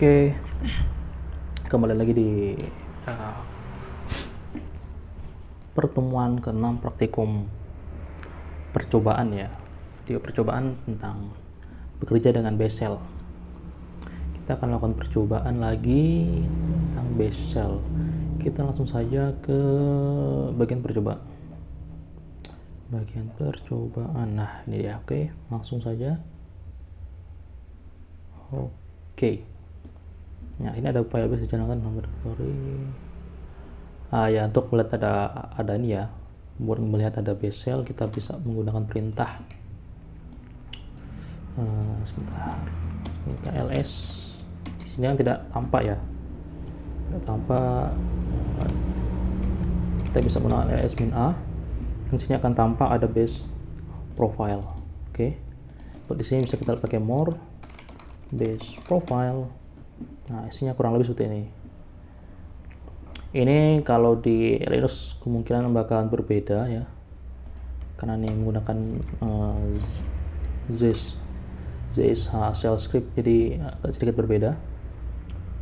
Oke, kembali lagi di pertemuan ke-6 praktikum percobaan ya. Video percobaan tentang bekerja dengan base shell. Kita akan lakukan percobaan lagi tentang base shell. Kita langsung saja ke bagian percobaan. Nah, ini dia. Oke, langsung saja. Oke. Nah, ini ada file base dijalankan nomor story. Ya, untuk melihat ada ini ya. Buat melihat ada base shell, kita bisa menggunakan perintah. Sebentar. ls. Di sini yang tidak tampak ya. Tidak tampak. Kita bisa menggunakan ls-a. Di sini akan tampak ada base profile. Oke. Untuk di sini bisa kita pakai more base profile. Nah, isinya kurang lebih seperti ini. Ini kalau di Linux kemungkinan bakalan berbeda ya, karena ini menggunakan ZSH shell script, jadi sedikit berbeda.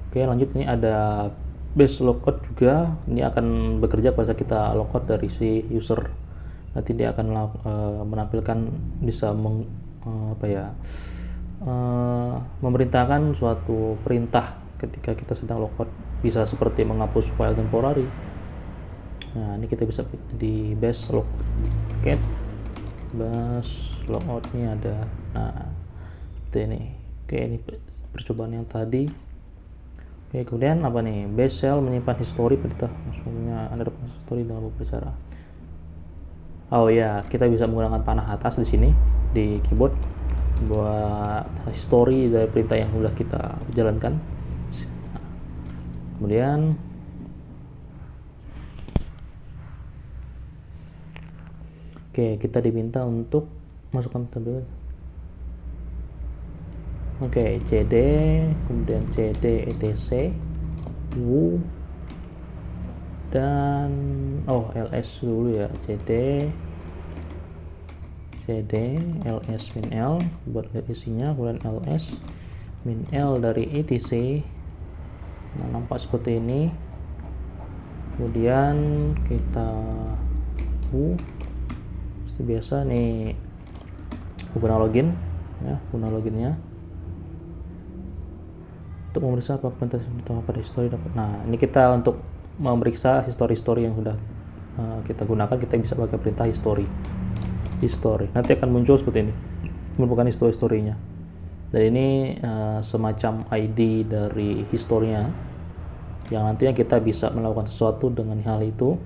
Oke, lanjut. Ini ada base logout juga. Ini akan bekerja pada saat kita logout dari si user. Nanti dia akan menampilkan bisa memerintahkan suatu perintah ketika kita sedang logout, bisa seperti menghapus file temporary. Nah, ini kita bisa di base logout. Oke, base logout ini ada. Nah, ini. Oke, ini percobaan yang tadi. Oke, kemudian apa nih? Base shell menyimpan history perintah. Maksudnya ada history dalam beberapa cara. Oh ya, kita bisa menggunakan panah atas di sini di keyboard buat history dari perintah yang sudah kita jalankan. Kemudian kita diminta untuk masukkan tabel. CD, kemudian cd etc u dan ls dulu ya, cd ls min l buat lihat isinya, kemudian ls min l dari etc. Nah, nampak seperti ini. Kemudian kita seperti biasa nih, guna login ya, guna loginnya untuk memeriksa apakah perintah pada history dapat. Nah, ini kita untuk memeriksa history yang sudah kita gunakan, kita bisa pakai perintah history. Nanti akan muncul seperti ini, merupakan historinya. Dan ini semacam ID dari historinya, yang nantinya kita bisa melakukan sesuatu dengan hal itu.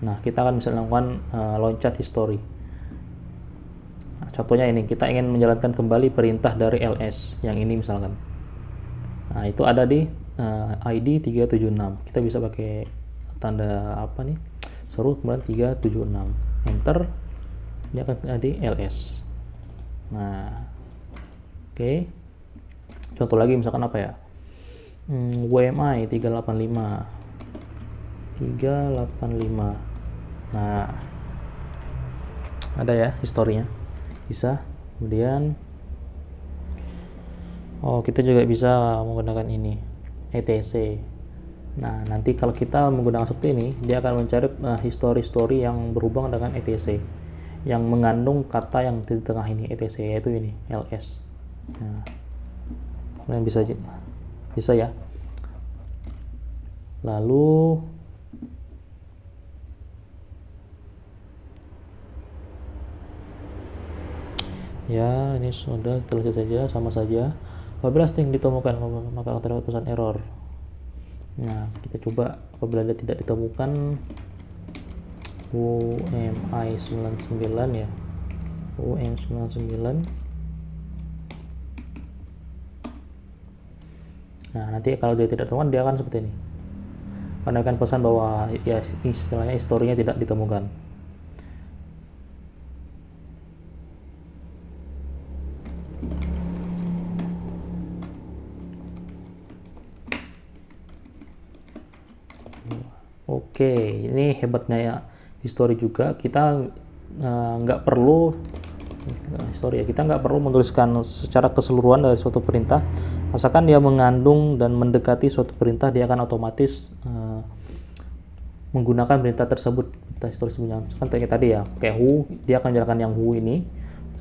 Nah, kita akan bisa melakukan loncat history. Nah, contohnya ini, kita ingin menjalankan kembali perintah dari ls yang ini misalkan. Nah, itu ada di ID 376. Kita bisa pakai tanda seru, kemudian 376 enter. Ini akan ada di ls. Nah, oke. Contoh lagi misalkan apa ya? WMI 385. Nah, ada ya historinya. Bisa. Kemudian kita juga bisa menggunakan ini etc. Nah, nanti kalau kita menggunakan seperti ini, dia akan mencari history yang berhubungan dengan etc, yang mengandung kata yang di tengah ini etc, yaitu ini ls. Nah, kalian bisa ya. Lalu ya, ini sudah, kita lanjut saja, sama saja. Apabila string ditemukan, maka akan terdapat pesan error. Nah, kita coba. Apabila dia tidak ditemukan, UMI 99 ya, UM99. Nah, nanti kalau dia tidak ditemukan, dia akan seperti ini, karena akan pesan bahwa ya istilahnya historinya tidak ditemukan. Oke, ini hebatnya ya history juga. Kita nggak perlu menuliskan secara keseluruhan dari suatu perintah, Asalkan dia mengandung dan mendekati suatu perintah, dia akan otomatis menggunakan perintah tersebut, perintah histori sebelumnya. Kan kayak tadi ya, kayak who, dia akan menjalankan yang who ini.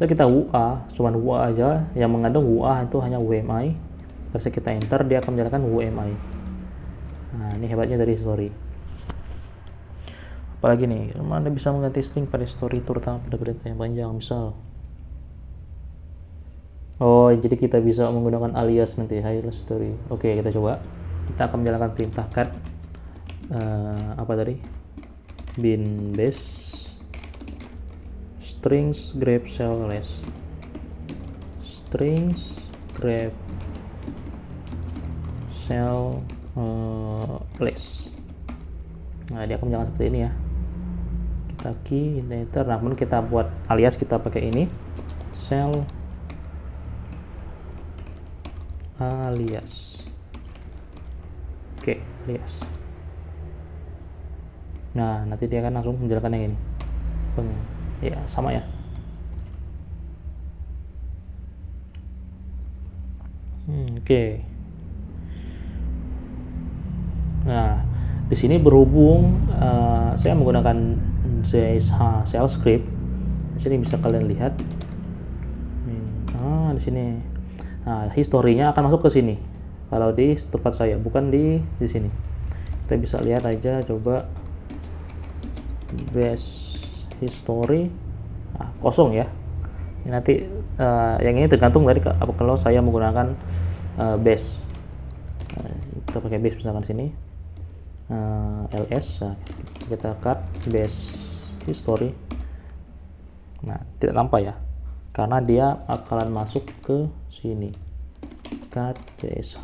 So kita WA, cuman WA aja, yang mengandung WA itu hanya WMI. Terus kita enter, dia akan menjalankan WMI. Nah, ini hebatnya dari history. Apalagi nih, Anda bisa mengganti string pada history, terutama pada perintah yang panjang, misal. Oh, jadi kita bisa menggunakan alias nanti, alias history. Oke, kita coba. Kita akan menjalankan perintah cat. Apa tadi? Bin base strings grab cell less, strings grab cell less. Nah, dia akan menjalankan seperti ini ya. Kita key, kita enter. Namun kita buat alias, kita pakai ini cell alias. Oke, alias. Nah, nanti dia akan langsung menjalankan yang ini. Ya, sama ya. Oke. Nah, di sini berhubung saya menggunakan ZSH shell script. Di sini bisa kalian lihat. Di sini. Nah, historinya akan masuk ke sini. Kalau di tempat saya, bukan di sini. Kita bisa lihat aja, coba base history. Kosong ya. Ini nanti yang ini tergantung dari kalau saya menggunakan base. Kita pakai base misalkan sini. ls, kita cut base history. Nah, tidak tampak ya, karena dia akan masuk ke sini. Cut zsh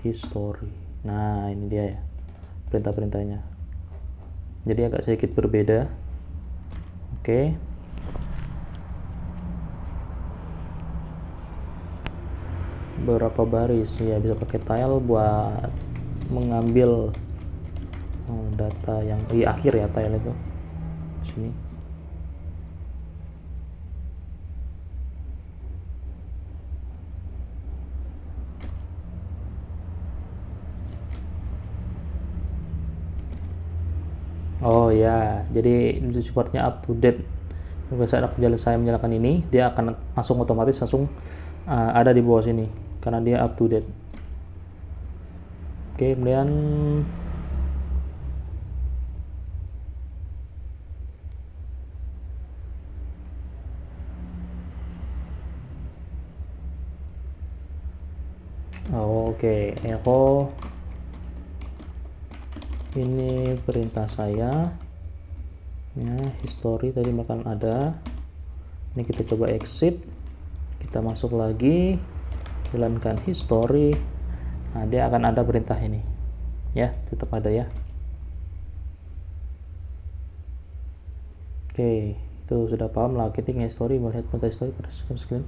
history. Nah, ini dia ya perintah-perintahnya. Jadi agak sedikit berbeda. Oke. Beberapa baris ya, bisa pakai tile buat mengambil data yang di akhir ya, tile itu sini. Oh ya, jadi supportnya up to date. Saat saya menyalakan ini, dia akan langsung otomatis ada di bawah sini karena dia up to date. Oke, kemudian echo ini perintah saya ya, history tadi bakal ada. Ini kita coba exit, kita masuk lagi, jalankan history. Nah, dia akan ada perintah ini ya, tetap ada ya. Oke, itu sudah paham lah. Ketik history, melihat perintah history pada screen.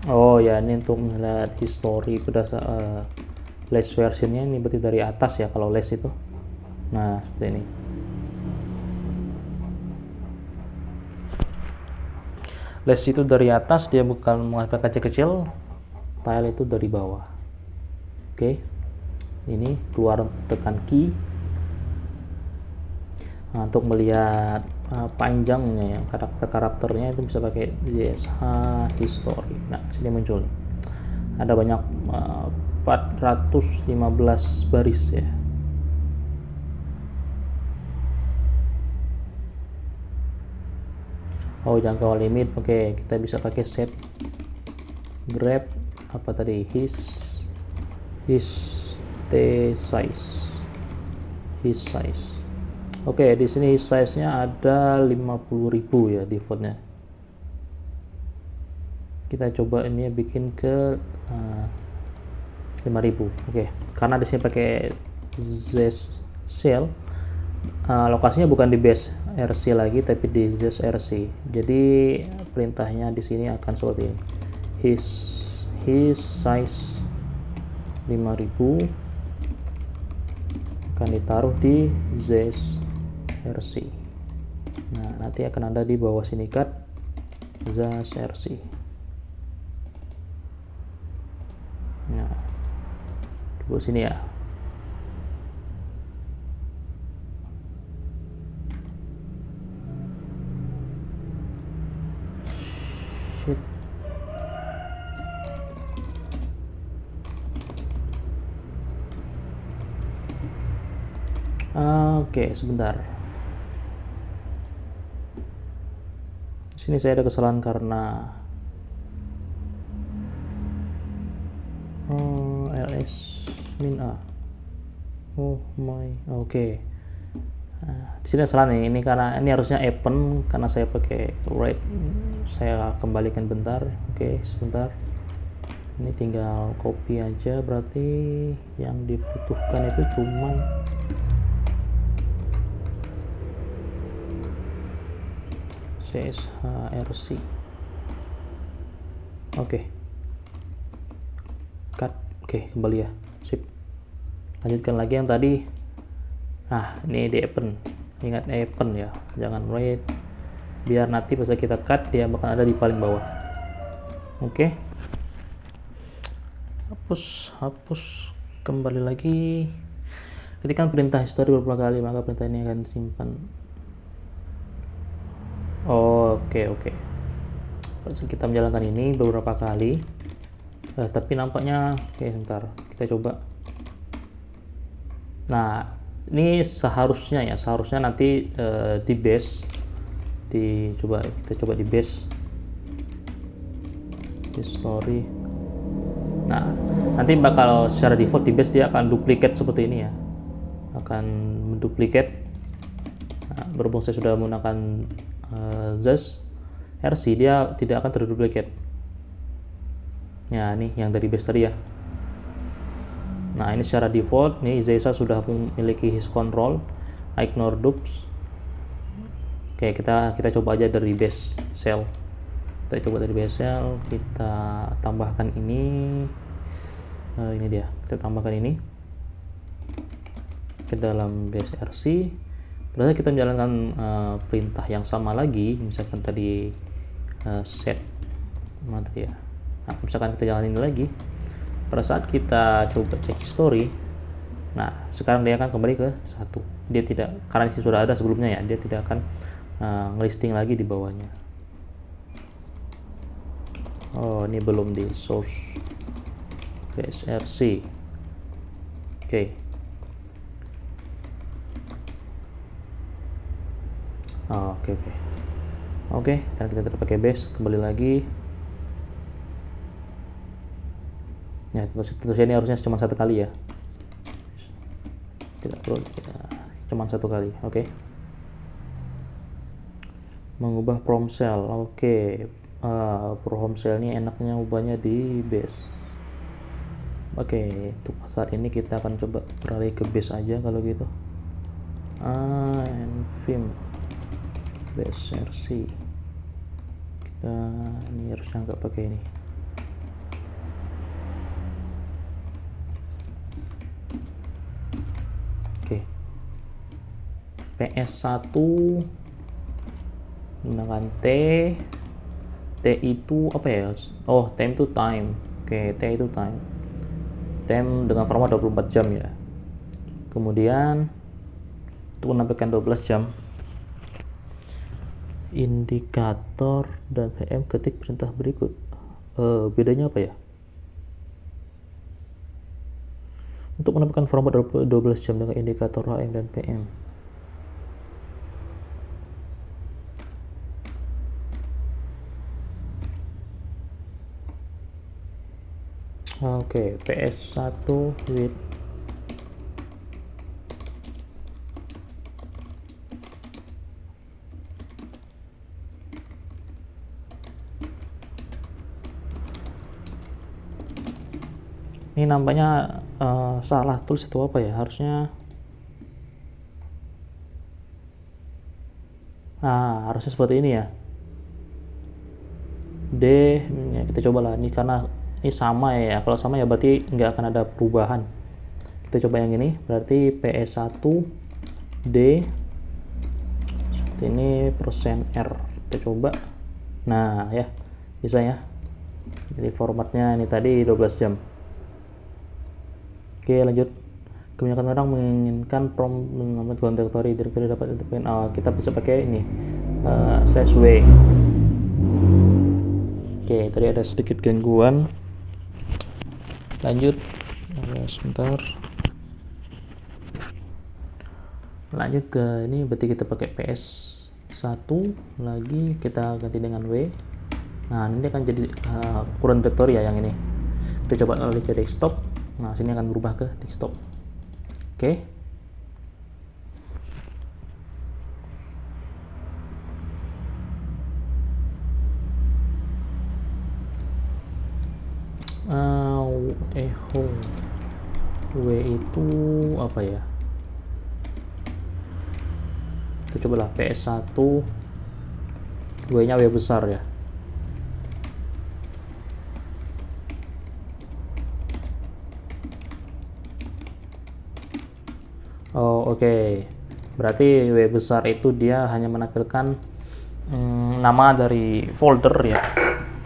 Oh ya, ini untuk melihat history berdasarkan less versionnya, ini berarti dari atas ya kalau less itu. Nah, seperti ini. Less itu dari atas, dia bukan menghasilkan kecil-kecil. Tile itu dari bawah. Oke. Ini keluar, tekan key. Nah, untuk melihat panjangnya ya, karakternya itu bisa pakai zsh history. Nah, sini muncul. Ada banyak 415 baris ya. Oh, jangkauan limit. Oke, kita bisa pakai set grab apa tadi, his size. Oke, di sini his size-nya ada 50.000 ya defaultnya. Kita coba ini bikin ke 5.000. Oke, karena di sini pakai zsh shell, lokasinya bukan di base RC lagi tapi di zsh RC. Jadi perintahnya di sini akan seperti ini. His size 5.000 akan ditaruh di zsh RC. Nah, nanti akan ada di bawah sini cut zsh RC. Tunggu sini ya. Shit. Oke, sebentar. Di sini saya ada kesalahan karena ls min a. Oh my, oke. Di sini salah nih, ini karena ini harusnya append karena saya pakai write. Saya kembalikan bentar. Oke, sebentar. Ini tinggal copy aja, berarti yang dibutuhkan itu cuman CSHRC. Oke. Cut. Oke, kembali ya. Sip. Lanjutkan lagi yang tadi. Nah, ini di append. Ingat append ya, jangan write. Biar nanti pas kita cut dia bakal ada di paling bawah. Oke. Hapus. Kembali lagi. Ketika perintah history beberapa kali, maka perintah ini akan disimpan. Oke. Pas kita menjalankan ini beberapa kali. Tapi nampaknya sebentar. Kita coba. Nah, ini seharusnya nanti di base kita coba di base history. Nah, nanti bakal secara default di base dia akan duplicate seperti ini ya, akan menduplicate. Nah, berhubung saya sudah menggunakan Zeus RC, dia tidak akan terduplicate ya. Ini yang dari base tadi ya. Nah, ini secara default nih Zesa sudah memiliki his control, ignore dupes. Oke, kita coba aja dari base cell. Kita coba dari base cell, kita tambahkan ini dia. Kita tambahkan ini ke dalam base RC. Berarti kita menjalankan perintah yang sama lagi, misalkan tadi set mana ya. Nah, misalkan kita jalanin lagi. Pada saat kita coba cek history, nah sekarang dia akan kembali ke 1. Dia tidak, karena ini sudah ada sebelumnya ya, dia tidak akan ngelisting lagi di bawahnya. Oh, ini belum di source BSRC. Oke, dan kita terpakai base, kembali lagi. Ya, tentu saja ini harusnya cuma satu kali ya, tidak perlu cuma satu kali. Oke. Mengubah prom cell. Oke. Prom cell ini enaknya ubahnya di base. Oke, untuk saat ini kita akan coba beralih ke base aja kalau gitu. Nvim base RC. Kita ini harusnya nggak pakai ini. PS1 menggunakan T itu apa ya? Oh, time to time. Oke, T itu time dengan format 24 jam ya. Kemudian untuk menampilkan 12 jam, indikator dan PM ketik perintah berikut. Bedanya apa ya? Untuk menampilkan format 12 jam dengan indikator HM dan PM. Oke, PS1 with ini nampaknya salah tulis itu apa ya, harusnya harusnya seperti ini ya. D ya, kita coba lah ini, karena ini sama ya. Kalau sama ya berarti nggak akan ada perubahan. Kita coba yang ini, berarti PS1 D seperti ini %R. Kita coba. Nah ya, bisa ya. Jadi formatnya ini tadi 12 jam. Oke, lanjut. Kebanyakan orang menginginkan prompt mengamat directory dapat kita bisa pakai ini /w. Oke, tadi ada sedikit gangguan. Lanjut, sebentar. Lanjut ke ini, berarti kita pakai PS1 lagi, kita ganti dengan W. Nah, ini akan jadi current directory ya yang ini. Kita coba alih ke desktop. Nah, sini akan berubah ke desktop. Oke. Echo W itu apa ya? Kita cobalah PS1 W nya W besar ya. Oh, oke. Berarti W besar itu dia hanya menampilkan nama dari folder ya.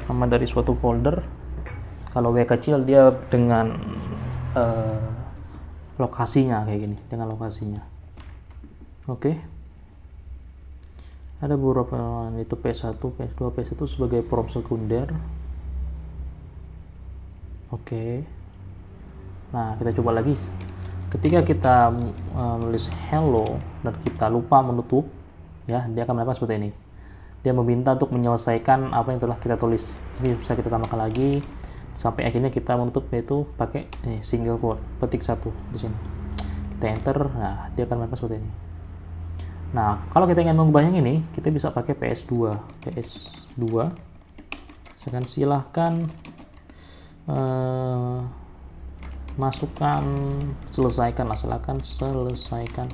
Nama dari suatu folder. Kalau W kecil dia dengan lokasinya kayak gini, dengan lokasinya. Oke. Ada beberapa itu PS1, PS2, PS1 sebagai prompt sekunder. Oke. Nah, kita coba lagi. Ketika kita menulis hello dan kita lupa menutup, ya, dia akan melakukan seperti ini. Dia meminta untuk menyelesaikan apa yang telah kita tulis. Jadi bisa kita tambahkan lagi sampai akhirnya kita menutup, yaitu pakai single quote, petik satu di sini. Kita enter, nah dia akan melakukan seperti ini. Nah, kalau kita ingin mengubah yang ini, kita bisa pakai PS2. Saya silahkan masukkan, silakan selesaikan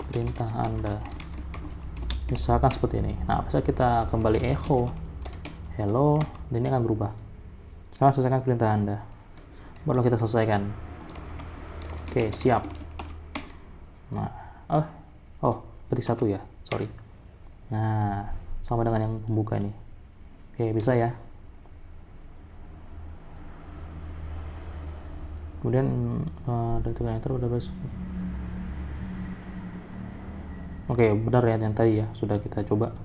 perintah Anda. Misalkan seperti ini. Nah, bisa kita kembali echo hello, dan ini akan berubah. Sekarang selesaikan perintah Anda. Baru kita selesaikan. Oke, siap. Nah, petik satu ya, sorry. Nah, sama dengan yang pembuka ini. Oke, bisa ya. Kemudian enter udah bebas. Oke, benar ya yang tadi ya, sudah kita coba.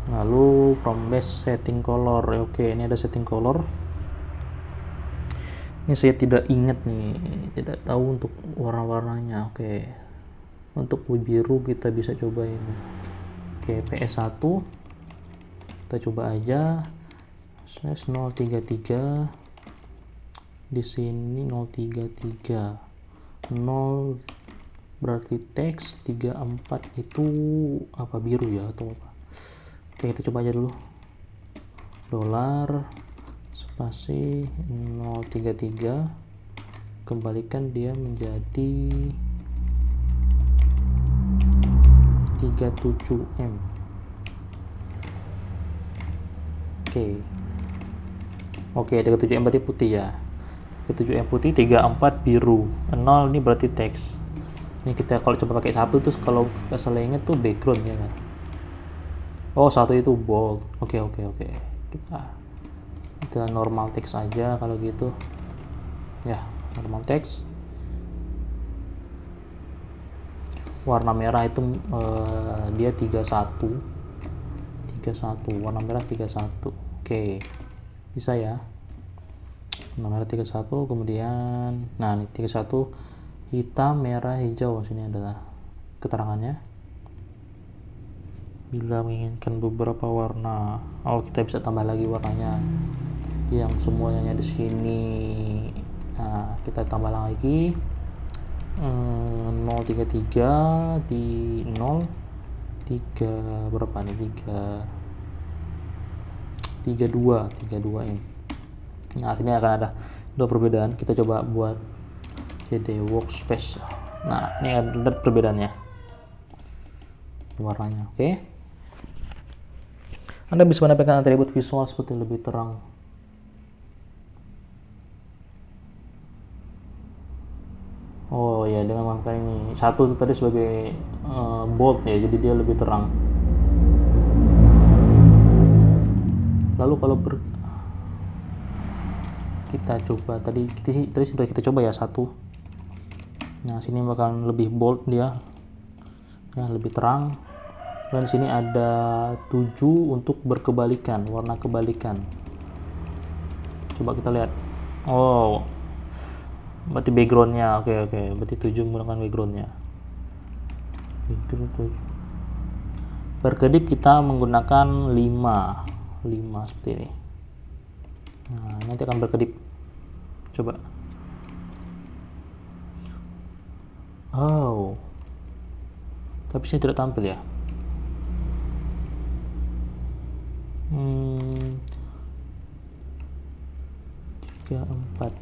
Lalu from base setting color. Oke, ini ada setting color. Ini saya tidak ingat nih, tidak tahu untuk warna-warnanya. Oke, untuk biru kita bisa coba ini. Oke, PS1 kita coba aja /033. Di sini 033 0 berarti teks 34 itu apa, biru ya atau apa? Oke, kita coba aja dulu. $, spasi 033, kembalikan dia menjadi 37M. Oke, 37M berarti putih ya. 37M putih, 34 biru, 0 ini berarti teks. Ini kita kalau coba pakai satu terus kalau nggak salah inget tuh background ya kan. Oh, satu itu bold. Oke. Kita normal text aja kalau gitu. Ya, normal text. Warna merah itu dia 31. Warna merah 31. Oke. Bisa ya. Warna merah 31, kemudian nah ini 31 hitam, merah, hijau. Sini adalah keterangannya. Bila menginginkan beberapa warna, kita bisa tambah lagi warnanya. Yang semuanya di sini, nah, kita tambah lagi 033 di 0 3 berapa nih, 32 ini. Nah, sini akan ada dua perbedaan. Kita coba buat CD workspace. Nah, ini ada perbedaannya warnanya. Oke. Anda bisa menampilkan atribut visual seperti lebih terang. Oh ya, dengan menggunakan ini satu itu tadi sebagai bold ya, jadi dia lebih terang. Lalu kalau kita coba tadi sudah kita coba ya 1. Nah sini bakalan lebih bold dia ya, lebih terang. Dan sini ada 7 untuk berkebalikan, warna kebalikan. Coba kita lihat. Oh, berarti backgroundnya oke. Berarti 7 menggunakan backgroundnya. Berkedip kita menggunakan 5 seperti ini. Nah nanti akan berkedip. Coba. Oh, tapi sini tidak tampil ya. 3, 4.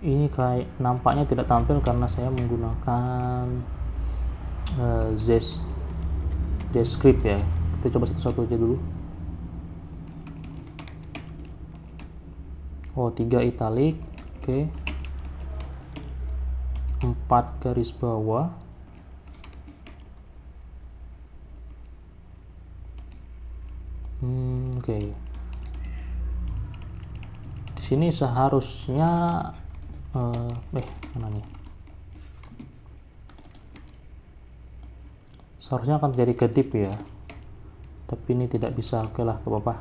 Ini kayak nampaknya tidak tampil karena saya menggunakan Descript ya. Kita coba satu-satu aja dulu. Oh, 3 italic, oke. 4 garis bawah. Oke. Di sini seharusnya mana nih? Seharusnya akan jadi kedip ya. Tapi ini tidak bisa. Oke lah, gak apa-apa.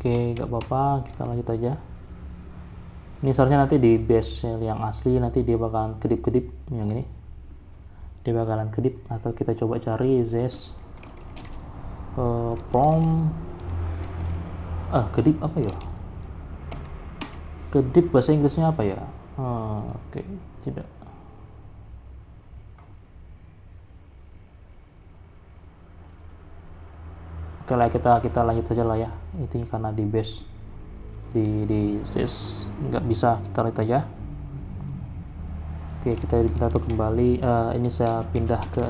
Oke, gak apa-apa, kita lanjut aja. Ini seharusnya nanti di base yang asli nanti dia bakalan kedip-kedip yang ini. Dia bakalan kedip, atau kita coba cari zest kedip apa ya? Kedip bahasa Inggrisnya apa ya? Oke, tidak. Oke lah, kita lanjut aja lah ya. Ini karena di base di zest nggak bisa, kita lihat aja. Oke, kita tuh kembali. Ini saya pindah ke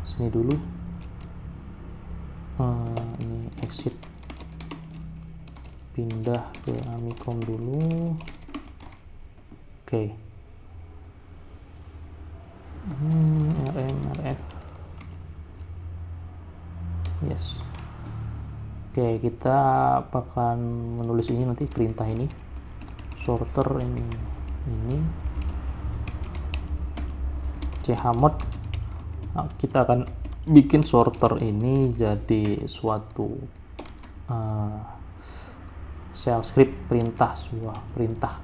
sini dulu. Ini exit, pindah ke Amicom dulu. Oke. RF. Yes. Oke, kita akan menulis ini nanti, perintah ini sorter ini chmod. Kita akan bikin sorter ini jadi suatu shell script, sebuah perintah.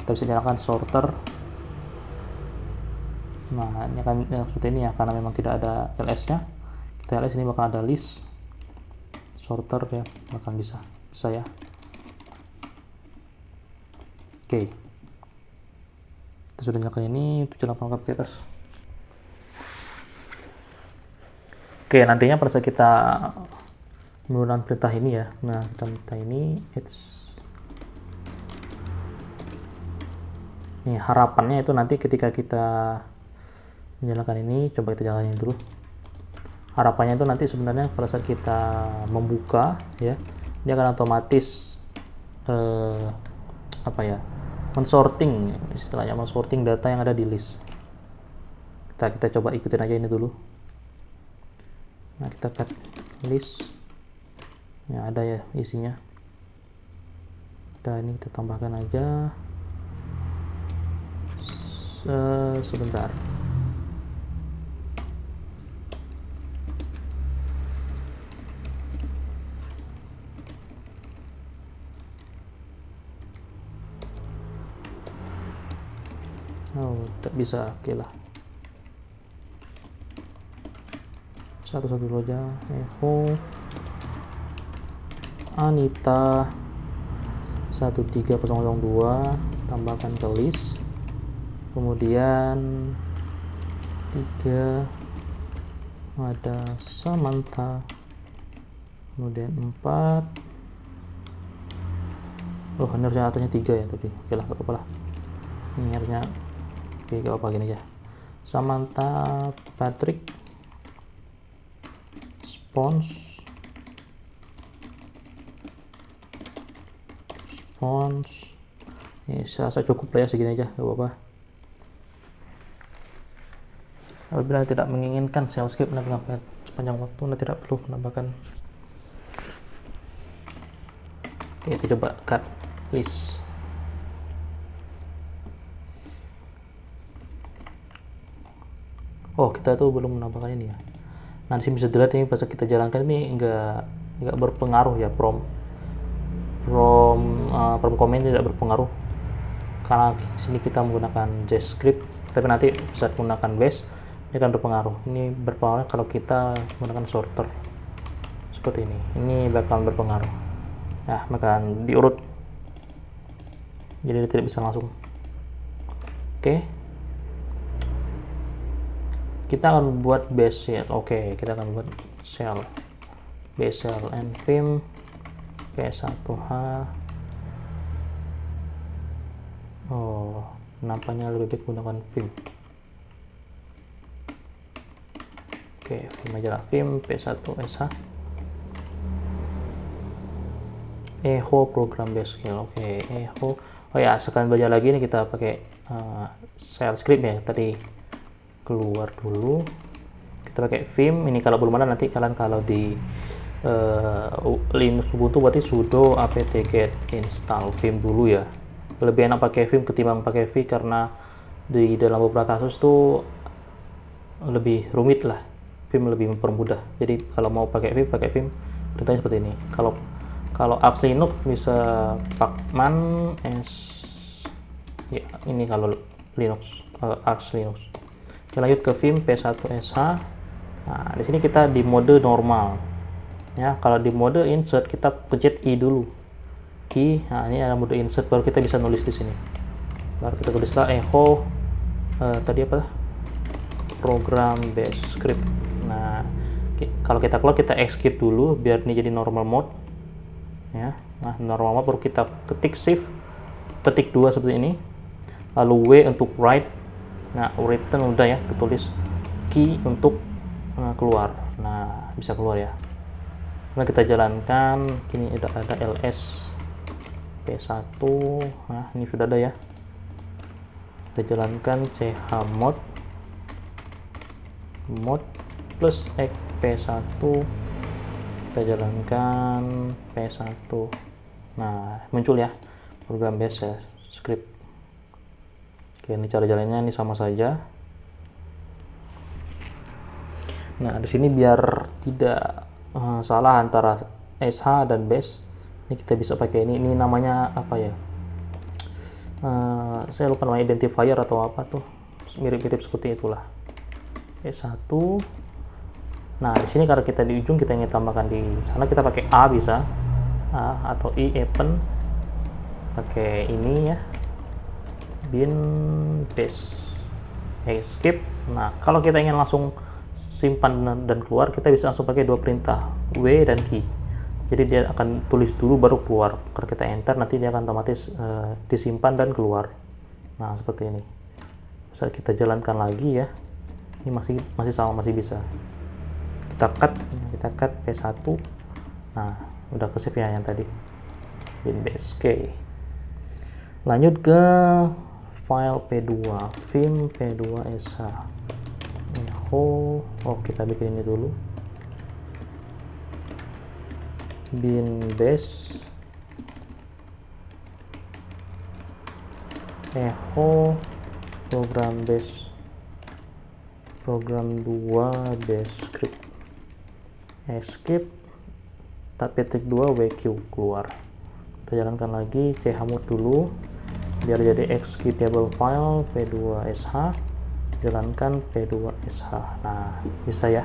Kita bisa nyalakan sorter. Nah ini akan seperti ini ya, karena memang tidak ada ls nya. Kita ls ini bakal ada list sorter ya, bakal bisa ya. Oke, kita sudah nyalakan ini, 78 ke atas. Oke, nantinya pada saat kita menggunakan perintah ini ya, nah perintah ini nih harapannya itu nanti ketika kita menyalakan ini, coba kita jalanin dulu. Harapannya itu nanti sebenarnya pada saat kita membuka ya, dia akan otomatis mensorting, istilahnya mensorting data yang ada di list. Kita coba ikutin aja ini dulu. Nah kita cut list ya, ada ya isinya. Ini kita tambahkan aja sebentar. Oh, tidak bisa. Oke lah, satu-satu dulu aja. Echo Anita 13002, tambahkan ke list. Kemudian 3 ada Samantha, kemudian 4. Oh, ini harusnya ataunya 3 ya, tapi oke lah, gak apa-apa lah. Ini harusnya oke, gak apa-apa, gini aja. Samantha Patrick Spons Ini saya rasa cukup lah ya, segini aja, gak apa-apa. Apabila tidak menginginkan shell script menambahkan sepanjang waktu, Anda tidak perlu menambahkan. Kita coba cut list. Oh, kita tuh belum menambahkan ini ya. Nah, di sini bisa dilihat ini pas kita jalankan ini nggak berpengaruh ya, from comment tidak berpengaruh karena di sini kita menggunakan JavaScript, tapi nanti saat menggunakan base ini akan berpengaruh. Ini berpengaruh kalau kita menggunakan sorter seperti ini bakal berpengaruh. Nah, maka diurut, jadi tidak bisa langsung. Oke, kita akan buat base shell. Oke, kita akan buat shell, base shell and vim p1h. Oh, nampaknya lebih baik menggunakan vim. Oke, vim aja lah, vim p1sh echo program base shell. Oke, echo. Oh ya, sekalian belajar lagi nih, kita pakai shell script ya. Tadi keluar dulu, kita pakai vim. Ini kalau belum ada, nanti kalian kalau di Linux Ubuntu berarti sudo apt-get install vim dulu ya. Lebih enak pakai vim ketimbang pakai v, karena di dalam beberapa kasus tuh lebih rumit lah, vim lebih mempermudah. Jadi kalau mau pakai vim perintahnya seperti ini. Kalau Arch Linux bisa pacman s ya, ini kalau Linux Arch Linux. Kita lanjut ke vim p1sh. Nah, di sini kita di mode normal ya. Kalau di mode insert kita pencet i dulu, i. Nah, ini ada mode insert, baru kita bisa nulis di sini. Baru kita tulislah echo tadi apa, program base script. Nah, kalau kita keluar, kita execute dulu biar ini jadi normal mode ya. Nah, normal mode baru kita ketik shift petik 2 seperti ini, lalu W untuk write. Nah, return udah ya ketulis, key untuk keluar. Nah, bisa keluar ya. Nah, kita jalankan, ini ada ls p1. Nah, ini sudah ada ya. Kita jalankan chmod plus x p1, kita jalankan p1. Nah, muncul ya program base ya, script. Oke, ini cara jalannya ini sama saja. Nah, di sini biar tidak salah antara sh dan base, ini kita bisa pakai ini namanya apa ya, saya lupa namanya, identifier atau apa tuh, mirip-mirip seperti itulah, p1. Nah, di sini kalau kita di ujung kita ingin tambahkan di sana, kita pakai a bisa, a atau i open, pakai ini ya, bin base escape. Nah, kalau kita ingin langsung simpan dan keluar, kita bisa langsung pakai dua perintah, w dan key. Jadi dia akan tulis dulu baru keluar. Kalau kita enter, nanti dia akan otomatis disimpan dan keluar. Nah, seperti ini. Bisa kita jalankan lagi ya. Ini masih sama, masih bisa. Kita cut p1. Nah, udah ke save ya yang tadi, bin bsk. Lanjut ke file p2, vim p2sh echo. Oh, kita bikin ini dulu, bin base echo program base program 2 base script escape petik 2 wq keluar. Kita jalankan lagi chmod dulu biar jadi executable file p2sh, jalankan p2sh. Nah, bisa ya.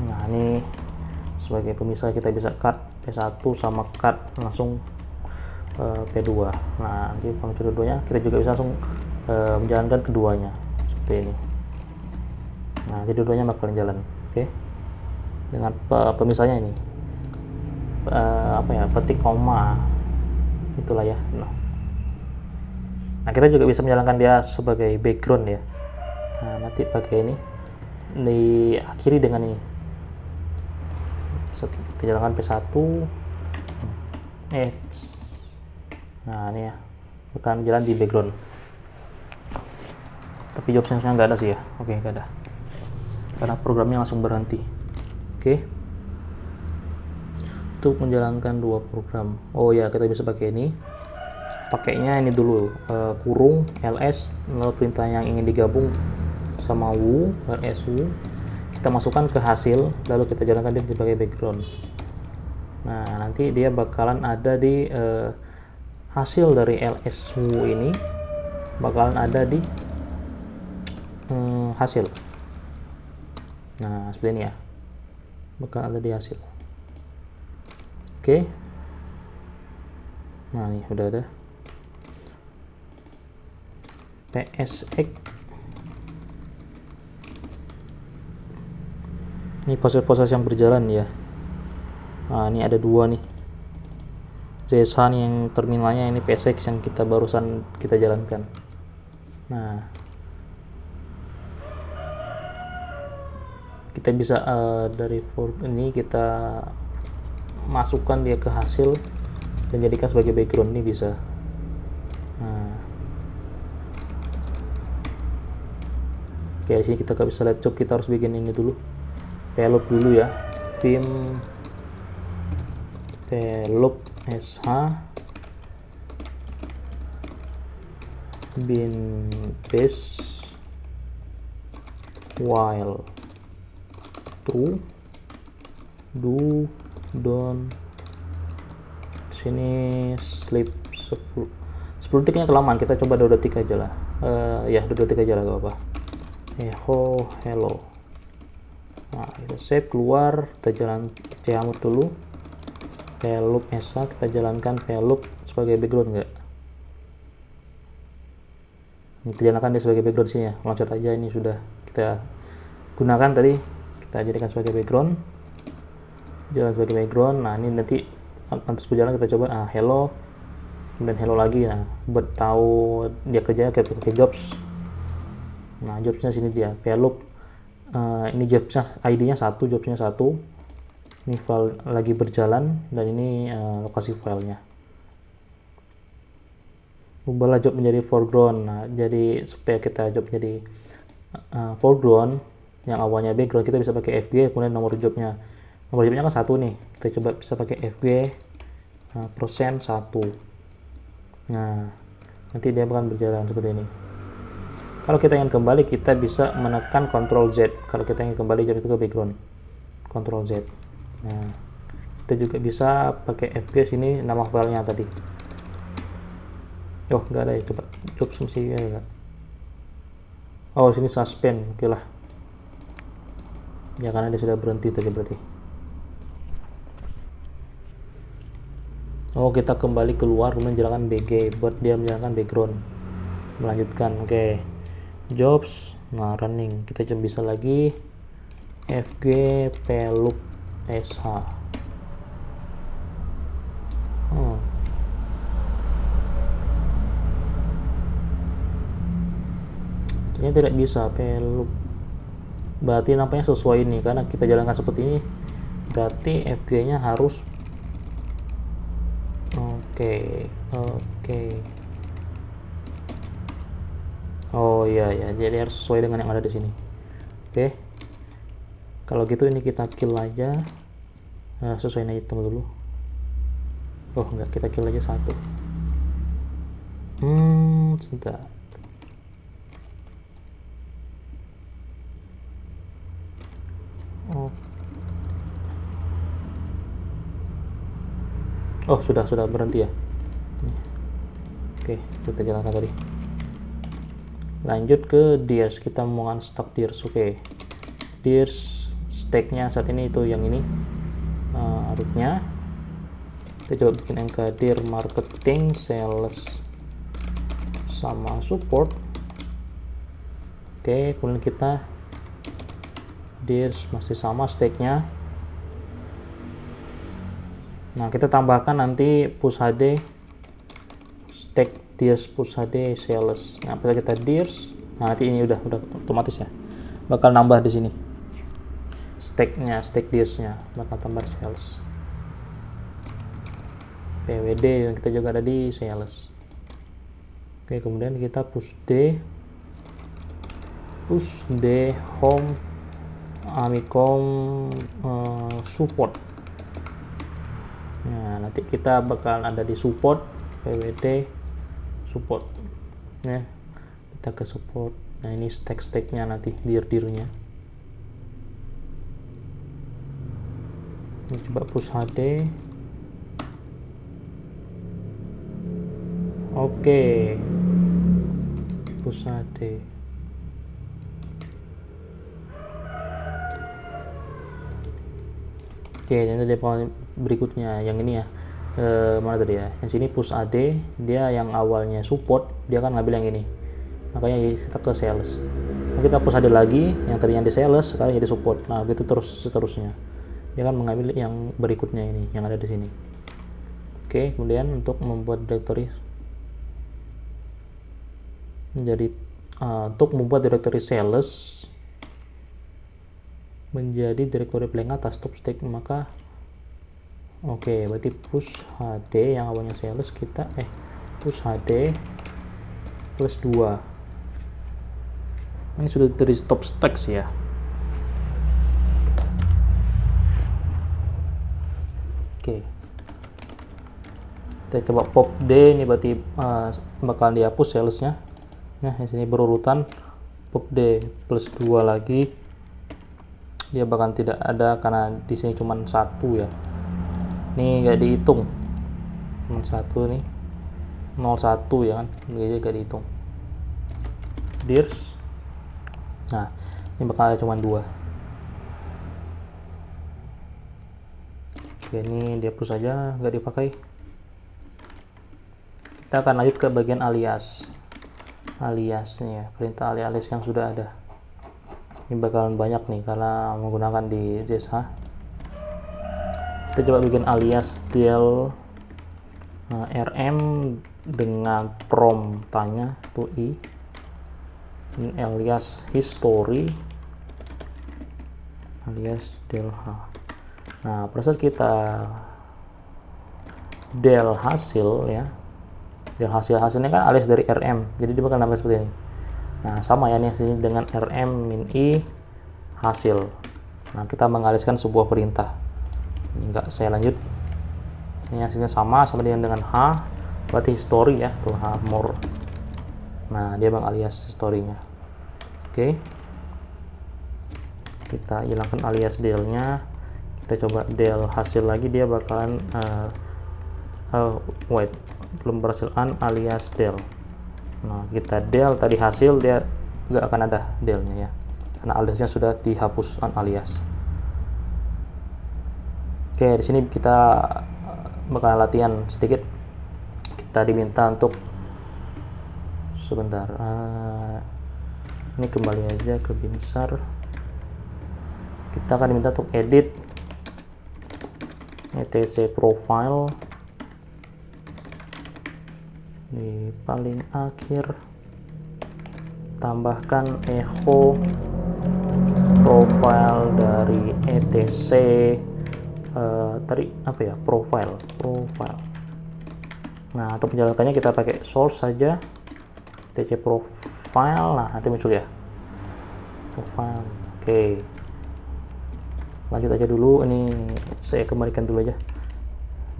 Nah, ini sebagai pemisah, kita bisa cut p1 sama cut langsung p2. Nah, nanti kalau kedua-duanya kita juga bisa langsung menjalankan keduanya seperti ini. Nah, jadi dua-duanya bakalan jalan. Oke, dengan pemisahnya ini apa ya, petik koma itulah ya. Nah, kita juga bisa menjalankan dia sebagai background ya. Nah, nanti pakai ini diakhiri dengan ini. Kita jalankan p1. Nah ini ya, bakalan jalan di background. Tapi job sense-nya nggak ada sih ya. Oke, nggak ada. Karena programnya langsung berhenti. Oke. Untuk menjalankan dua program. Oh ya, kita bisa pakai ini. Pakainya ini dulu, kurung ls, lalu perintah yang ingin digabung sama wu, ls wu. Kita masukkan ke hasil, lalu kita jalankan dia sebagai background. Nah, nanti dia bakalan ada di hasil dari ls wu ini bakalan ada di hasil. Nah, seperti ini ya, bakal ada di hasil. Oke. Nah, nih udah ada PSX. Ini proses-proses yang berjalan ya. Nah, ini ada dua nih. JSH nih yang terminalnya, ini PSX yang kita barusan kita jalankan. Nah, kita bisa dari for ini kita masukkan dia ke hasil dan jadikan sebagai background, ini bisa. Nah, oke, di sini kita nggak bisa lihat job, kita harus bikin ini dulu, payload dulu ya, vim payload sh bin base while true do don't. Sini sleep 10 detiknya kelamaan, kita coba 2 detik aja lah. Ya 2 detik aja lah, gak apa-apa. Hello. Nah, kita save, keluar, kita jalan cmod dulu, payload esa, kita jalankan payload sebagai background enggak. Kita jalankan dia sebagai background sini ya, loncat aja, ini sudah kita gunakan tadi, kita jadikan sebagai background, jalan sebagai background. Nah, ini nanti akan terus berjalan, kita coba hello, kemudian hello lagi. Nah, buat tahu dia kerjanya kayak pakai jobs. Nah, jobsnya sini dia payload, ini jobsnya ID-nya 1, jobsnya 1, ini file lagi berjalan, dan ini lokasi filenya. Ubahlah job menjadi foreground. Nah, jadi supaya kita job jadi foreground, yang awalnya background, kita bisa pakai fg, kemudian nomor jobnya kan 1 nih, kita coba bisa pakai fg persen 1. Nah, nanti dia akan berjalan seperti ini. Kalau kita ingin kembali, kita bisa menekan Ctrl Z. Kalau kita ingin kembali job itu ke background, Ctrl Z. Nah, kita juga bisa pakai fg sini, nama filenya tadi. Oh, nggak ada ya, coba job mesti ya. Oh, sini suspend, oke lah ya, karena dia sudah berhenti tadi berarti. Oh, kita kembali keluar, kemudian jalankan bg buat dia menjalankan background, melanjutkan. Oke, jobs. Nah, running, kita coba bisa lagi fg payload sh. Ini tidak bisa payload, berarti nampaknya sesuai ini, karena kita jalankan seperti ini, berarti fg nya harus oke. Oh iya ya, jadi harus sesuai dengan yang ada di sini. Oke, kalau gitu ini kita kill aja. Nah, sesuaiin aja, tunggu dulu. Oh enggak, kita kill aja 1. Sebentar. Oh, sudah berhenti ya. Oke, kita jalankan tadi. Lanjut ke dirs, kita mau unstack dirs. Oke, dirs stacknya saat ini itu yang ini, rootnya. Kita coba bikin dir marketing, sales, sama support. Oke, kemudian kita dirs masih sama stacknya. Nah, kita tambahkan nanti push hd stack dirs push hd sales. Nah, pada kita dirs, nah nanti ini udah otomatis ya, bakal nambah di sini stack dirsnya bakal tambah sales. pwd, dan kita juga ada di sales. Oke, kemudian kita push D home Amicom support. Nah, nanti kita bakal ada di support, pwd support ya, kita ke support. Nah, ini stack-stacknya nanti, dir-dirnya. Ini coba push HD. Oke, push HD. Oke, ini dia berikutnya yang ini ya. Mana tadi ya? Yang sini push AD, dia yang awalnya support, dia kan ngambil yang ini. Makanya kita ke sales. Nah, kita push AD lagi, yang tadinya di sales sekarang jadi support. Nah, gitu terus seterusnya. Dia kan mengambil yang berikutnya ini, yang ada di sini. Oke, kemudian untuk membuat directory menjadi untuk membuat directory sales menjadi directory paling atas top stack, maka oke, berarti push HD yang awalnya sales kita push HD plus 2. Ini sudah dari top stack sih ya. Oke, kita coba pop D, ini berarti bakal dihapus salesnya. Nah, di sini berurutan pop D plus 2 lagi, dia bahkan tidak ada karena di sini cuma 1 ya. Ini nggak dihitung, cuma 1 nih, 01 ya kan, jadi nggak dihitung. Dirs, nah ini bakal ada cuma 2. Oke, ini dihapus saja, nggak dipakai. Kita akan lanjut ke bagian alias nih ya, perintah alias yang sudah ada. Ini bakalan banyak nih karena menggunakan di JSH. Kita coba bikin alias del rm dengan prom tanya to i, ini alias history alias del h. Nah, pada saat kita del hasil ya, del hasilnya kan alias dari rm, jadi dia bakal nambah seperti ini. Nah, sama ya nih sini dengan rm min i hasil. Nah, kita mengaliskan sebuah perintah. Ini enggak saya lanjut. Ini hasilnya sama dengan h, berarti history ya, tuh h more. Nah, dia mengalias historinya. Oke. Kita hilangkan alias del-nya. Kita coba del hasil lagi, dia bakalan wait, belum berhasil alias del. Nah, kita del tadi hasil, dia nggak akan ada delnya ya, karena aliasnya sudah dihapus alias. Oke, di sini kita bakal latihan sedikit. Kita diminta untuk sebentar, ini kembali aja ke Binsar. Kita akan diminta untuk edit etc profile di paling akhir, tambahkan echo profile dari etc tadi apa ya, profile. Nah, untuk menjalankannya kita pakai source saja, etc profile. Nah, nanti muncul ya profile. Oke, lanjut aja dulu, ini saya kembalikan dulu aja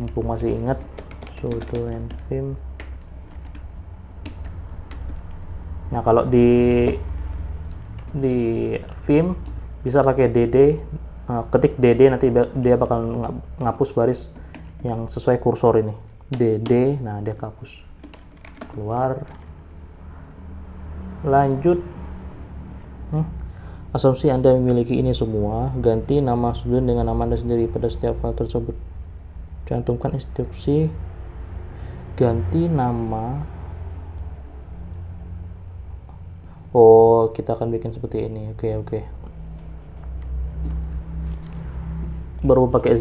mumpung masih ingat. Sudo npm. Nah, kalau di Vim bisa pakai dd, ketik dd, nanti dia bakal ngapus baris yang sesuai kursor ini, dd. Nah, dia hapus, keluar, lanjut. Asumsi Anda memiliki ini semua, ganti nama student dengan nama Anda sendiri pada setiap file tersebut. Cantumkan instruksi ganti nama. Oh, kita akan bikin seperti ini. Oke. Baru pakai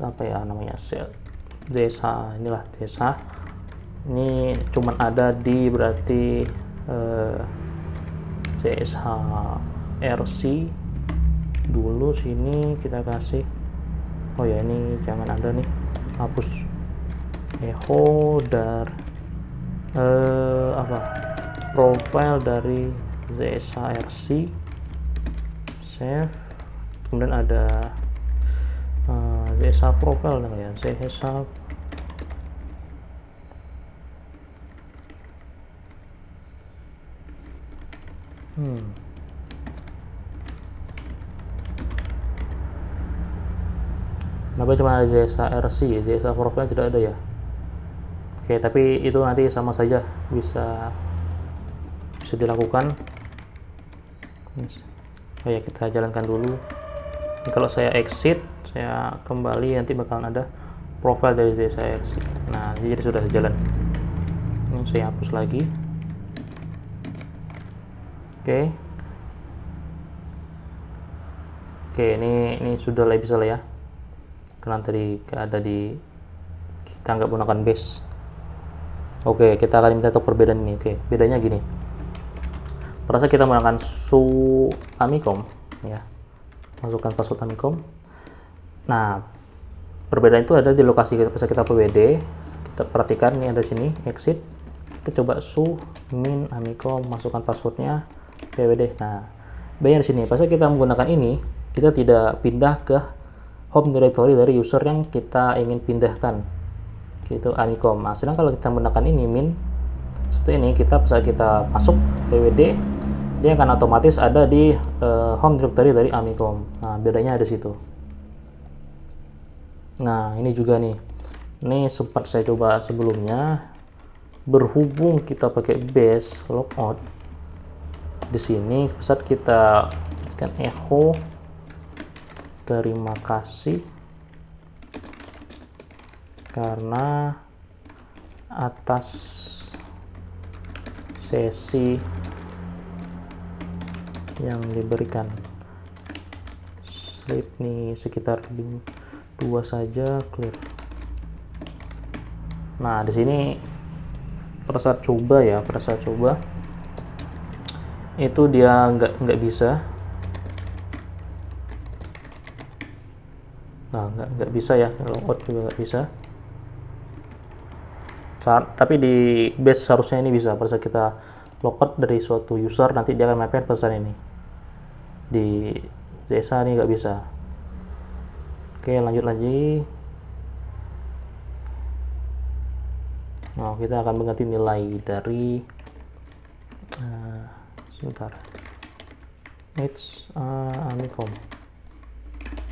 apa ya namanya, ZSH. Inilah ZSH. Ini cuman ada di berarti ZSH RC dulu. Sini kita kasih, oh ya, ini jangan ada nih, hapus echo dari apa, profile dari ZSA-RC, save, kemudian ada ZSA profile ya, ZSA kenapa cuma ada ZSA RC, ZSA profile tidak ada ya? Oke, tapi itu nanti sama saja bisa dilakukan. Oh ya, kita jalankan dulu. Ini kalau saya exit, saya kembali, nanti bakalan ada profile dari ZSA RC. Nah, jadi sudah jalan. Ini saya hapus lagi. Oke, ini sudah bisa lah ya, karena tadi ada di kita nggak menggunakan base. Oke, kita akan minta untuk perbedaan ini. Oke, bedanya gini, pada saat kita menggunakan su Amicom ya, masukkan password Amicom. Nah, perbedaan itu ada di lokasi kita. Pas kita PWD, kita perhatikan ini ada sini exit, kita coba su min Amicom, masukkan passwordnya PWD. Nah, bayar di sini. Pas kita menggunakan ini, kita tidak pindah ke home directory dari user yang kita ingin pindahkan, gitu, Amicom. Nah, sedang kalau kita menggunakan ini min seperti ini, kita pas kita masuk PWD, dia akan otomatis ada di home directory dari Amicom. Nah, bedanya ada situ. Nah, ini juga nih, ini sempat saya coba sebelumnya, berhubung kita pakai base logout di sini, saat kita kan echo terima kasih karena atas sesi yang diberikan. Sleep nih sekitar 2 saja, clear. Nah, di sini pada saat coba itu dia nggak bisa. Nah, nggak bisa ya, logout juga nggak bisa. Tapi di base harusnya ini bisa. Pada saat kita logout dari suatu user, nanti dia akan mapkan pesan ini. Di ZSA ini nggak bisa. Oke, lanjut lagi. Nah, kita akan mengganti nilai dari sebentar, Amicom.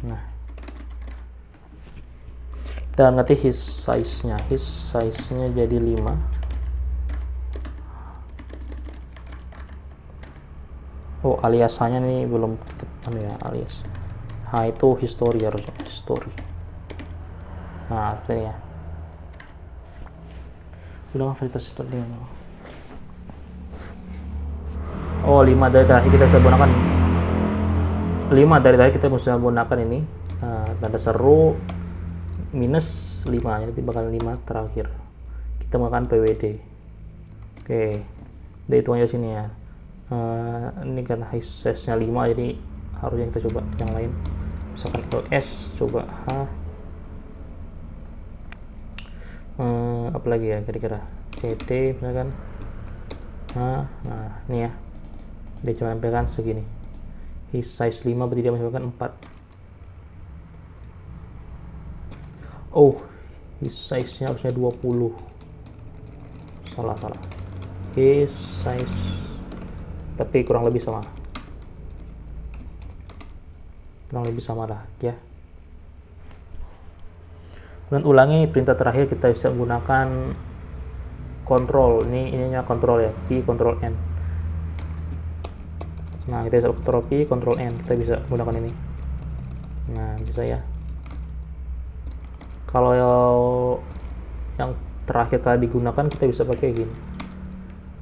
Nah, kita ganti his size-nya jadi 5. Oh, aliasannya nih belum ya, alias itu history, harusnya history. Nah, ini ya, udah fasilitas history. Oh, 5 dari tadi kita bisa gunakan 5 dari tadi kita bisa gunakan ini. Tanda seru minus 5, jadi bakal 5 terakhir. Kita menggunakan PWD. Oke, dari hitungannya sini ya. Ini kan high size nya 5, jadi harusnya kita coba yang lain. Misalkan LS, coba H. Apa lagi ya kira-kira? CT misalkan. Nah, ini ya. Dia cuma nampilkan segini. His size 5 berarti dia masukkan 4. Oh, his size nya harusnya 20. Salah. His size, tapi kurang lebih sama lah ya. Kemudian ulangi perintah terakhir, kita bisa menggunakan kontrol. Ininya kontrol ya, P kontrol N. Nah, kita bisa kontrol P kontrol N, kita bisa menggunakan ini. Nah, bisa ya. Kalau yang terakhir kali digunakan, kita bisa pakai gini.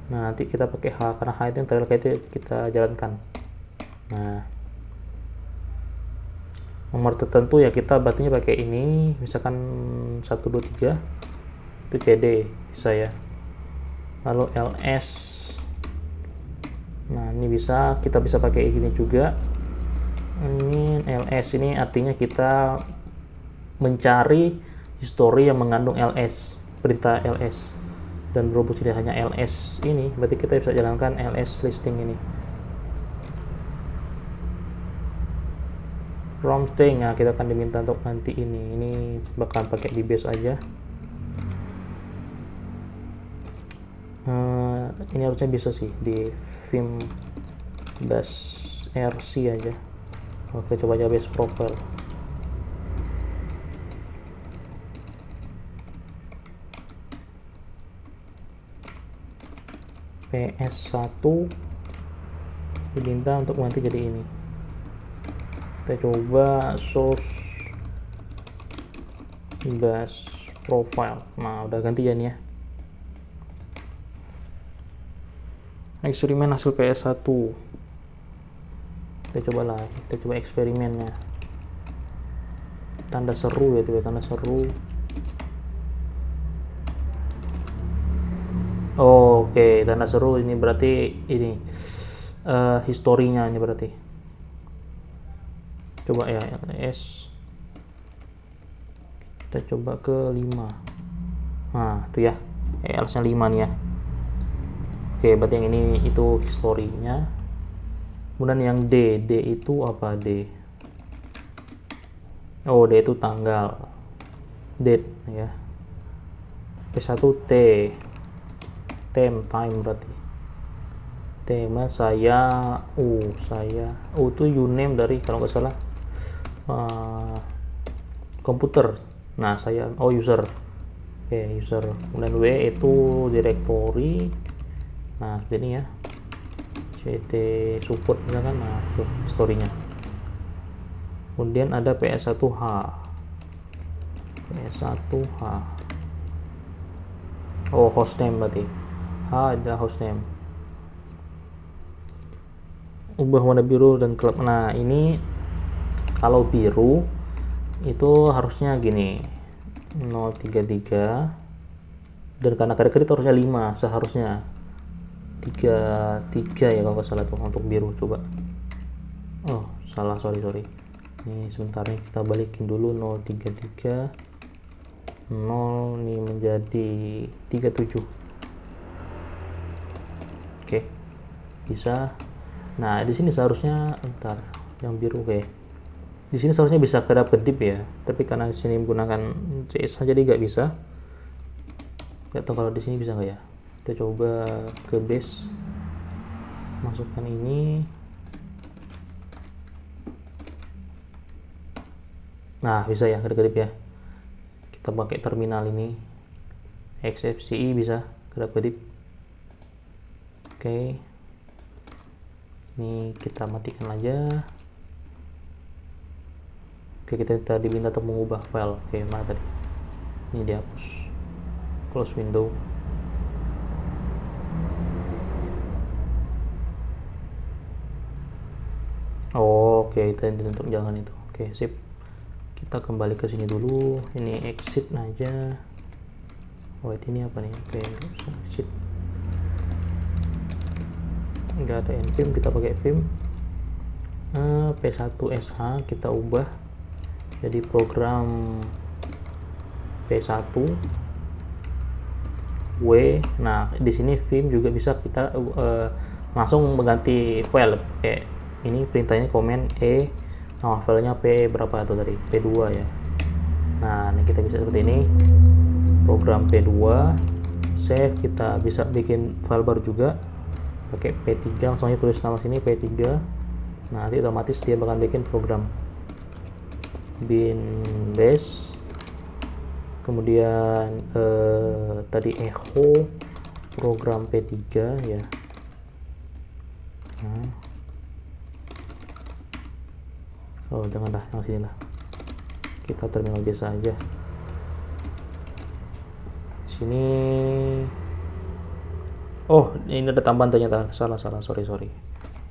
Nah, nanti kita pakai H, karena H itu yang terakhir kali kita jalankan. Nah, nomor tertentu ya kita batunya pakai ini, misalkan 1, 2, 3 itu CD bisa ya. Lalu LS, nah ini bisa, kita bisa pakai ini juga. Ini LS, ini artinya kita mencari history yang mengandung LS. perintah ls, dan berhubung tidak hanya ls ini, berarti kita bisa jalankan ls listing ini. From string, nah kita akan diminta untuk nanti ini bakal pakai di base aja. Ini harusnya bisa sih di vim base rc aja. Kita coba aja base profile. PS1 diminta untuk ganti jadi ini. Kita coba source base profile. Nah, udah ganti ya nih ya. Eksperimen hasil PS1. Kita coba eksperimennya. Tanda seru ya, tanda seru. Oke, tanda seru ini berarti ini historinya ini berarti. Coba ya ls. Kita coba ke 5. Nah, itu ya. ls-nya 5 nih ya. Oke, berarti yang ini itu historinya. Kemudian yang D itu apa D? Oh, D itu tanggal. Date ya. P1 T. Time berarti. Tema saya itu uname dari kalau nggak salah komputer. Nah, saya user. Oke, user. Kemudian W itu directory. Nah, ini ya. cd support misalkan, nah tuh historinya. Kemudian ada ps1h. Oh, hostname berarti. H ada hostname. Ubah warna biru dan klub. Nah, ini kalau biru itu harusnya gini 033, dan karena kredit harusnya 5 seharusnya 33 ya kalau nggak salah tuh untuk biru. Coba salah, sorry ini sebentar nih, kita balikin dulu 033 0 nih menjadi 37. Oke, bisa. Nah, di sini seharusnya yang biru di sini seharusnya bisa kedap-kedip ya, tapi karena di sini menggunakan CS jadi nggak bisa. Nggak tahu kalau di sini bisa nggak ya. Kita coba ke base, masukkan ini. Nah, bisa ya kedap-kedip ya. Kita pakai terminal ini XFCE, bisa kedap-kedip. Oke, ini kita matikan aja. Oke, kita tadi minta untuk mengubah file. Oke, mana tadi? Ini dihapus. Close window. Oke, tadi untuk jalan itu. Oke, sip. Kita kembali ke sini dulu. Ini exit aja. Ini apa nih? Oke, exit. Enggak ada nvim, kita pakai vim. P1sh kita ubah jadi program P1 W. Nah, di sini vim juga bisa kita langsung mengganti file kayak ini. Perintahnya komen nama filenya P berapa itu tadi, P2 ya. Nah, ini kita bisa seperti ini, program P2 save. Kita bisa bikin file baru juga pakai P3, langsung aja tulis nama sini P3. Nah, nanti otomatis dia bakal bikin program bin base, kemudian tadi echo program P3 ya. Nah, janganlah yang sini lah, kita terminal biasa aja. Sini ini ada tambahan ternyata, salah, sorry.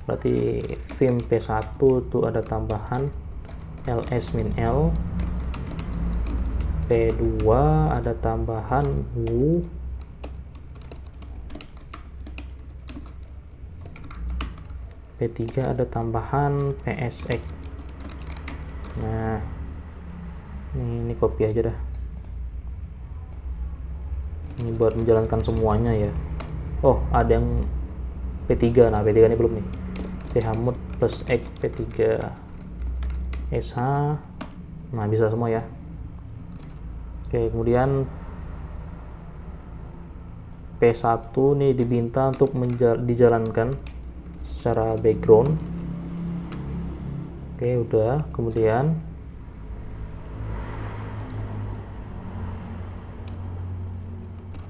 Berarti vim P1 tuh ada tambahan ls min l. P2 ada tambahan w. P3 ada tambahan psx. Nah, ini copy aja dah. Ini buat menjalankan semuanya ya. Oh, ada yang P3. Nah, P3 ini belum nih. chmod plus x P3 sh. Nah, bisa semua ya. Oke, kemudian P1 nih diminta untuk dijalankan secara background. Oke, udah. Kemudian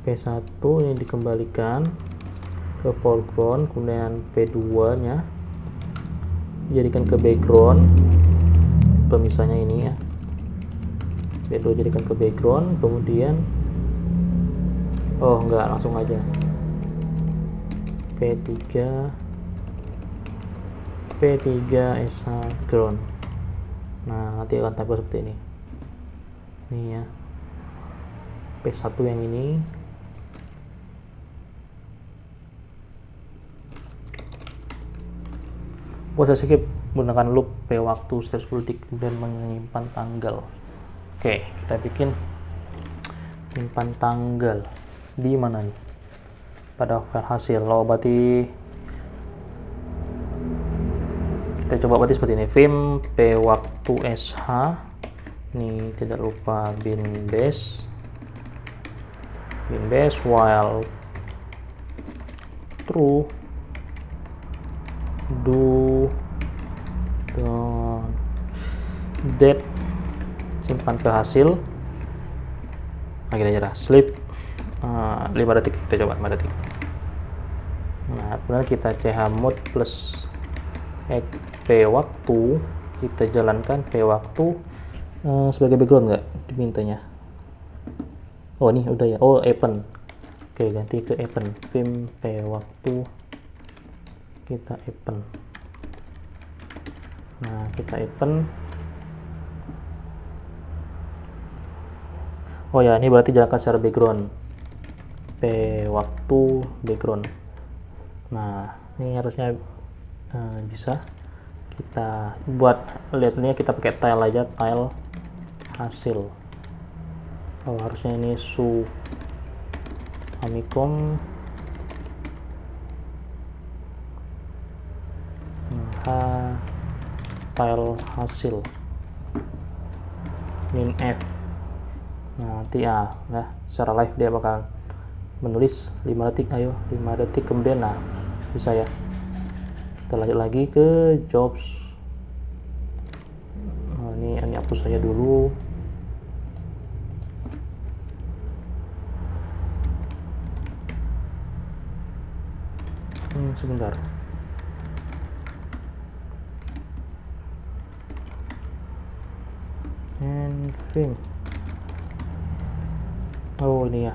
P1 ini dikembalikan ke foreground, kemudian P2 nya dijadikan ke background, pemisahnya ini ya. P2 jadikan ke background, kemudian oh enggak, langsung aja P3 sh ground. Nah, nanti akan tampil seperti ini. Ini ya, P1 yang ini. Saya skip menggunakan loop P waktu setiap 10 detik dan menyimpan tanggal. Oke, kita bikin simpan tanggal di mana nih? Pada file hasil. Oh, berarti kita coba berarti seperti ini. Vim P waktu sh. Ini tidak lupa bin base while true do date simpan ke hasil. Nah, kita aja sleep 5 detik, kita coba 5 detik. Nah, kemudian kita chmod plus x p waktu, kita jalankan p waktu sebagai background nggak dimintanya. Oh, ini udah ya. Oh, event. Oke, ganti ke event. Vim p waktu, kita event. Nah, kita event. Oh ya, ini berarti jalankan secara background. P waktu background. Nah, ini harusnya bisa. Kita buat lihatnya, kita pakai tile aja, tile hasil. Oh, harusnya ini su Famicom tile hasil min f. Nah, nanti ya, nah secara live dia bakal menulis 5 detik. Ayo, 5 detik kemudian. Nah, bisa ya. Kita lanjut lagi ke jobs. Nah, ini hapus saja dulu. Sebentar. And Vim. Oh, ini ya.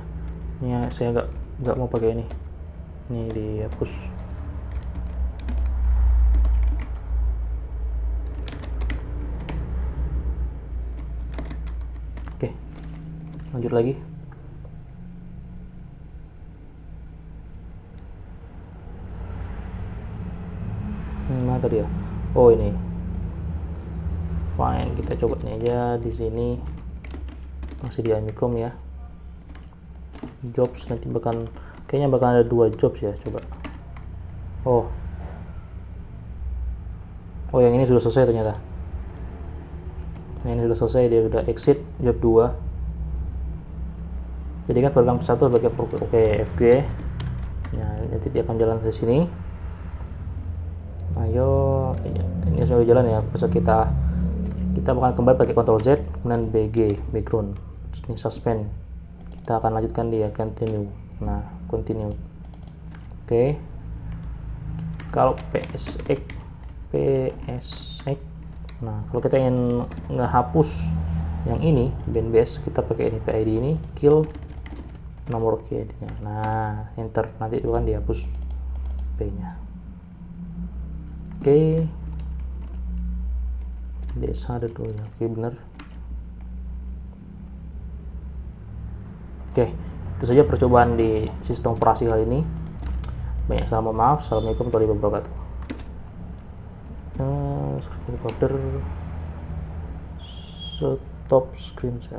Ini ya, saya nggak mau pakai ini. Ini dihapus. Oke, lanjut lagi. Mana tadi ya? Oh, ini. Fine, kita coba ini aja di sini. Masih di Famicom ya. Jobs nanti kayaknya bakal ada 2 jobs ya, coba. Oh, yang ini sudah selesai ternyata. Nah, ini sudah selesai, dia sudah exit job 2. Jadi kan program satu sebagai FG. Nah, nanti dia akan jalan ke sini. Ayo, ini sudah jalan ya. Besok kita bakal kembali pakai Ctrl Z, kemudian BG background. Ini suspend. Kita akan lanjutkan dia continue. Nah, continue. Oke. Kalau PSX. Nah, kalau kita ingin ngehapus yang ini bin base, kita pakai ini PID ini, kill nomor key-nya. Nah, enter, nanti itu kan dihapus P-nya. Oke. Desa ada 2 ya. Oke, benar. Oke, itu saja percobaan di sistem operasi kali ini. Banyak salah maaf. Assalamualaikum warahmatullahi wabarakatuh. Screen recorder, stop screen share.